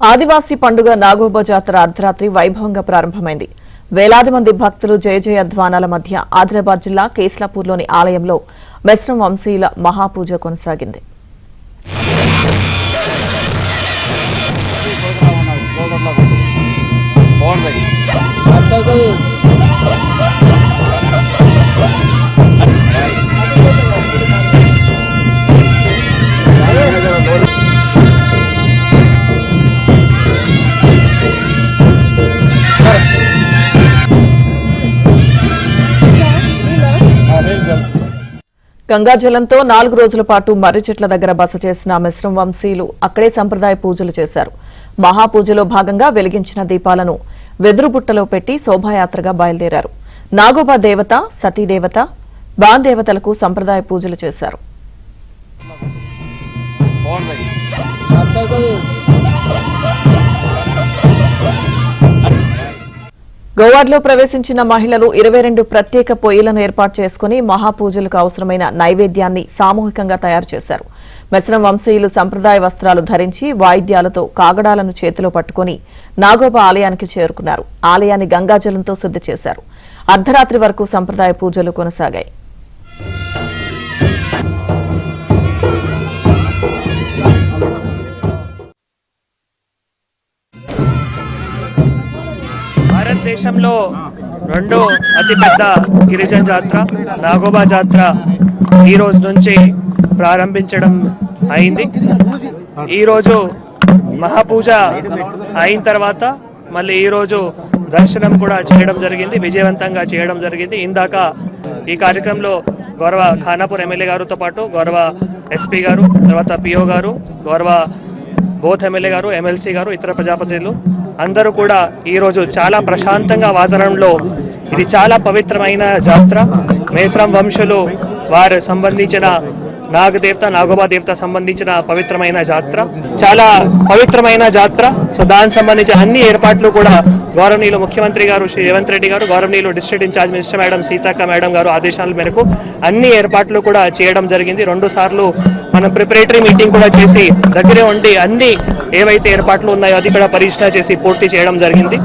ఆదివాసీ పండుగ నాగోబా జాతర అర్ధరాత్రి వైభవంగా ప్రారంభమైంది. వేలాది మంది భక్తులు జయజయధ్వానాల మధ్య ఆదిలాబాద్ జిల్లా కేస్లాపూర్లోని ఆలయంలో మెస్రం వంశీయుల మహాపూజ కొనసాగింది. గంగాజలంతో 4 రోజుల పాటు మర్రి చెట్ల దగ్గర బస చేసిన మెస్రం వంశీయులు అక్కడే సంప్రదాయ పూజలు చేశారు. మహాపూజలో భాగంగా వెలిగించిన దీపాలను వెదురు బుట్టలో పెట్టి శోభాయాత్రగా బయలుదేరారు. నాగోబా దేవత, సతీదేవత, బాందేవతలకు సంప్రదాయ పూజలు చేశారు. గోవాడ్లో ప్రవేశించిన మహిళలు 22 ప్రత్యేక పొయ్యిలను ఏర్పాటు చేసుకుని మహాపూజలకు అవసరమైన నైవేద్యాన్ని సామూహికంగా తయారు చేశారు. మెస్రం వంశీయులు సంప్రదాయ వస్త్రాలు ధరించి వాయిద్యాలతో కాగడాలను చేతిలో పట్టుకుని నాగోబా ఆలయానికి చేరుకున్నారు. ఆలయాన్ని గంగాజలంతో శుద్ధి చేశారు. అర్ధరాత్రి వరకు సంప్రదాయ పూజలు కొనసాగాయి. భారతదేశంలో రెండో అతిపెద్ద గిరిజన జాతర నాగోబా జాతర ఈ రోజు నుంచి ప్రారంభించడం అయింది. ఈరోజు మహాపూజ అయిన తర్వాత మళ్ళీ ఈరోజు దర్శనం కూడా చేయడం జరిగింది, విజయవంతంగా చేయడం జరిగింది. ఇందాక ఈ కార్యక్రమంలో గౌరవ ఖానాపూర్ ఎమ్మెల్యే గారితో పాటు గౌరవ ఎస్పీ గారు, తర్వాత పిఓ గారు, గౌరవ బోత్ ఎమ్మెల్యే గారు, ఎమ్మెల్సీ గారు, ఇతర ప్రజాప్రతినిధులు అందరూ కూడా ఈరోజు చాలా ప్రశాంతంగా వాతావరణంలో ఇది చాలా పవిత్రమైన జాతర. మేస్రం వంశులు వారు సంబంధించిన నాగదేవత, నాగోబా దేవత సంబంధించిన పవిత్రమైన జాతర, చాలా పవిత్రమైన జాతర. సో దానికి సంబంధించిన అన్ని ఏర్పాట్లు కూడా గౌరవనీయులు ముఖ్యమంత్రి గారు శ్రీ రేవంత్ రెడ్డి గారు, గౌరవనీయులు district in charge minister madam Seethakka madam garu ఆదేశాల మేరకు అన్ని ఏర్పాట్లు కూడా చేయడం జరిగింది. 2 సార్లు మనం ప్రిపరేటరీ మీటింగ్ కూడా చేసి దగ్గరే ఉండి అన్ని ఏవైతే ఏర్పాట్లు ఉన్నాయో అది కూడా పరీక్ష చేసి పూర్తి చేయడం జరిగింది.